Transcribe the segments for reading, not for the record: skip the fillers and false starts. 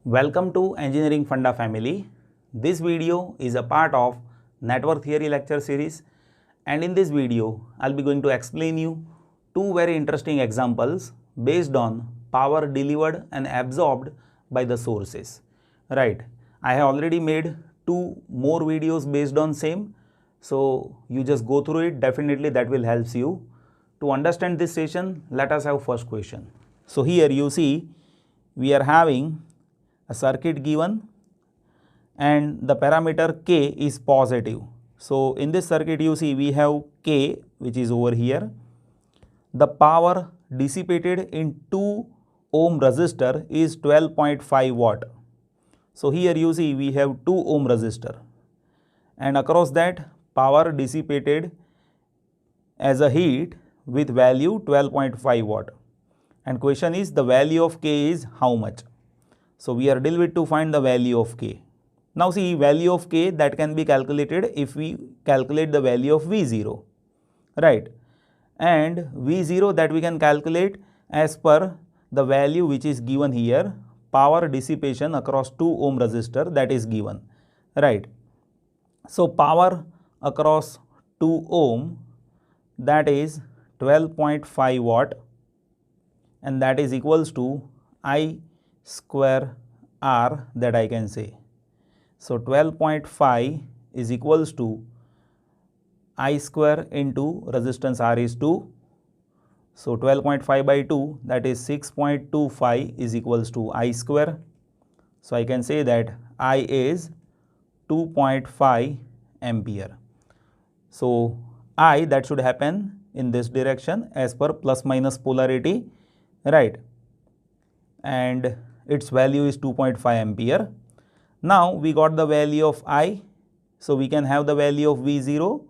Welcome to Engineering Funda family. This video is a part of Network Theory lecture series, and in this video I'll be going to explain you two very interesting examples based on power delivered and absorbed by the sources. Right. I have already made two more videos based on same, so you just go through it. Definitely that will help you. To understand this session, let us have first question. So here you see we are having a circuit given and the parameter K is positive. So in this circuit you see we have K, which is over here. The power dissipated in 2 ohm resistor is 12.5 watt. So here you see we have 2 ohm resistor, and across that power dissipated as a heat with value 12.5 watt, and question is the value of K is how much. So we are deal with to find the value of K. Now see, value of K that can be calculated if we calculate the value of V0, right? And V0 that we can calculate as per the value which is given here, power dissipation across 2 ohm resistor, that is given, right? So power across 2 ohm, that is 12.5 watt, and that is equals to I square R, that I can say. So 12.5 is equals to I square into resistance R is 2. So 12.5 by 2, that is 6.25 is equals to I square. So I can say that I is 2.5 ampere. So I, that should happen in this direction as per plus minus polarity, right? And its value is 2.5 ampere. Now we got the value of I, so we can have the value of V0.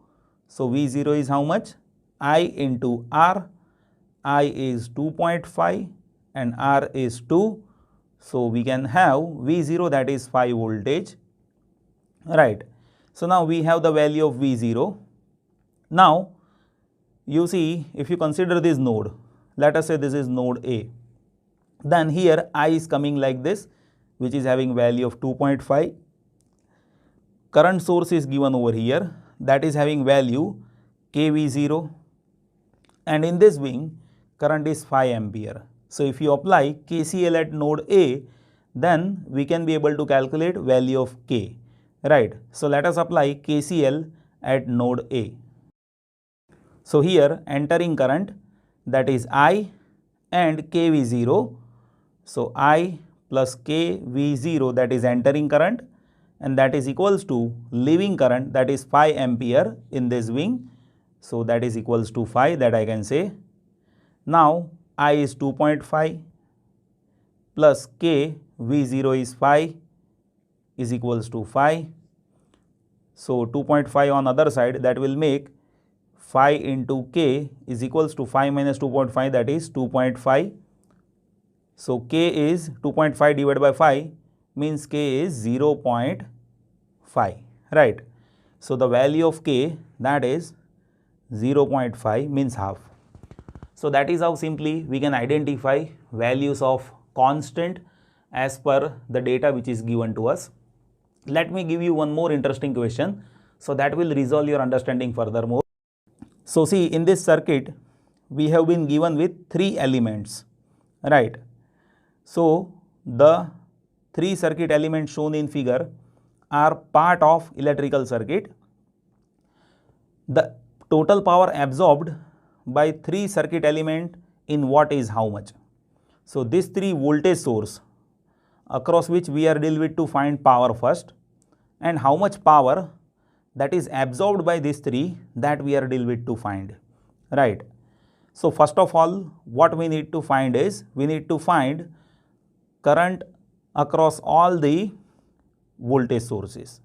So V0 is how much? I into R. I is 2.5 and R is 2. So we can have V0, that is 5 voltage, right? So now we have the value of V0. Now you see, if you consider this node, let us say this is node A, then here I is coming like this, which is having value of 2.5. Current source is given over here, that is having value KV0, and in this wing current is 5 ampere. So if you apply KCL at node A, then we can be able to calculate value of K, right? So let us apply KCL at node A. So here entering current, that is I and KV0. So I plus KV0, that is entering current, and that is equals to leaving current, that is 5 ampere in this wing. So that is equals to 5, that I can say. Now I is 2.5 plus KV0 is 5 is equals to 5. So 2.5 on other side, that will make 5 into K is equals to 5 minus 2.5, that is 2.5. So K is 2.5 divided by 5 means K is 0.5, right? So the value of K, that is 0.5, means half. So that is how simply we can identify values of constant as per the data which is given to us. Let me give you one more interesting question, so that will resolve your understanding furthermore. So see, in this circuit we have been given with 3 elements, right? So the 3 circuit elements shown in figure are part of electrical circuit. The total power absorbed by 3 circuit element in watt is how much? So this 3 voltage source across which we are deal with to find power first, and how much power that is absorbed by these 3, that we are deal with to find, right? So first of all, what we need to find is, we need to find current across all the voltage sources.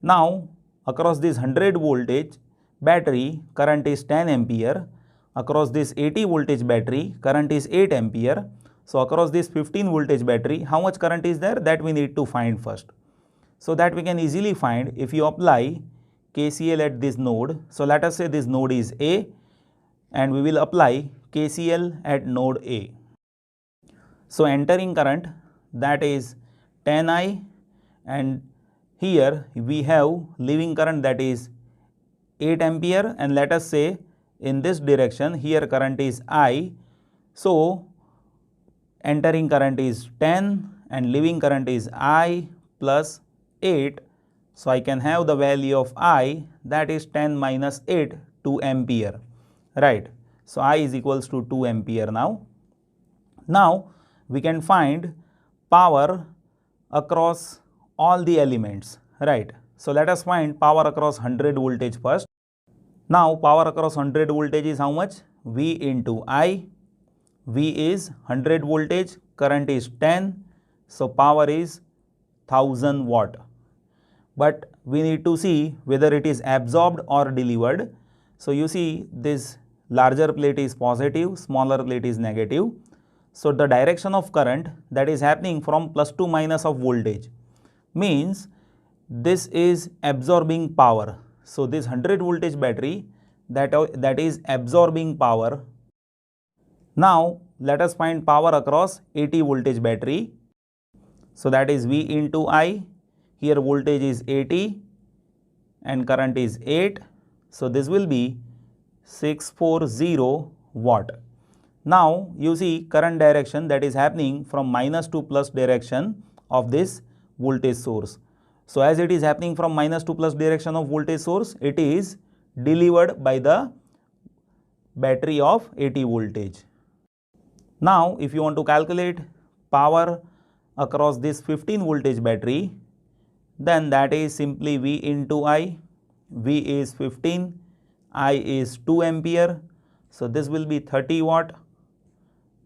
Now across this 100 voltage battery current is 10 ampere, across this 80 voltage battery current is 8 ampere. So across this 15 voltage battery, how much current is there, that we need to find first. So that we can easily find if you apply KCL at this node. So let us say this node is A, and we will apply KCL at node A. So entering current, that is 10I, and here we have leaving current that is 8 ampere, and let us say in this direction here current is I, so entering current is 10 and leaving current is I plus 8. So I can have the value of I, that is 10 minus 8, 2 ampere, right. So I is equals to 2 ampere now. Now we can find power across all the elements, right. So let us find power across 100 voltage first. Now power across 100 voltage is how much? V into I. V is 100 voltage, current is 10, so power is 1000 watt. But we need to see whether it is absorbed or delivered. So you see this larger plate is positive, smaller plate is negative. So the direction of current that is happening from plus to minus of voltage means this is absorbing power. So this 100 voltage battery that is absorbing power. Now let us find power across 80 voltage battery. So that is V into I. Here voltage is 80 and current is 8. So this will be 640 watt. Now you see current direction that is happening from minus to plus direction of this voltage source. So as it is happening from minus to plus direction of voltage source, it is delivered by the battery of 80 voltage. Now if you want to calculate power across this 15 voltage battery, then that is simply V into I. V is 15, I is 2 ampere, so this will be 30 watt.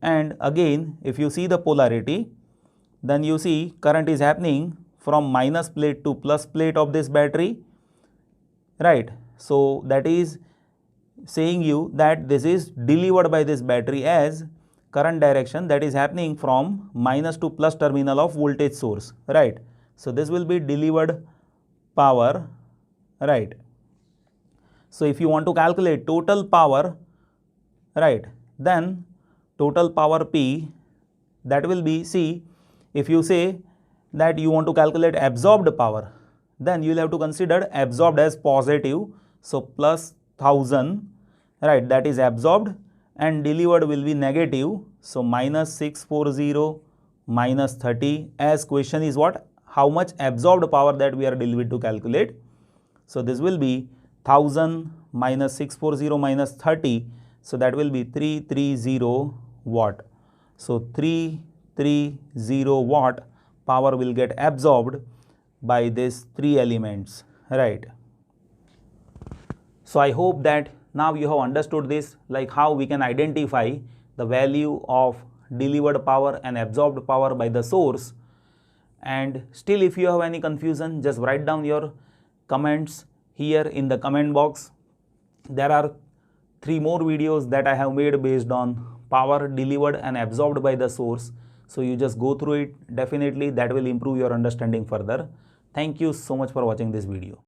And again if you see the polarity, then you see current is happening from minus plate to plus plate of this battery, right. So that is saying you that this is delivered by this battery as current direction that is happening from minus to plus terminal of voltage source, right. So this will be delivered power, right. So if you want to calculate total power, right, then total power P, that will be, see, if you say that you want to calculate absorbed power, then you will have to consider absorbed as positive, so plus 1000, right, that is absorbed, and delivered will be negative, so minus 640 minus 30, as question is what? How much absorbed power that we are delivered to calculate. So this will be 1000 minus 640 minus 30, so that will be 330 watt. So 330 watt power will get absorbed by these three elements, right. So I hope that now you have understood this, like how we can identify the value of delivered power and absorbed power by the source. And still if you have any confusion, just write down your comments here in the comment box. There are 3 more videos that I have made based on power delivered and absorbed by the source. So you just go through it, definitely that will improve your understanding further. Thank you so much for watching this video.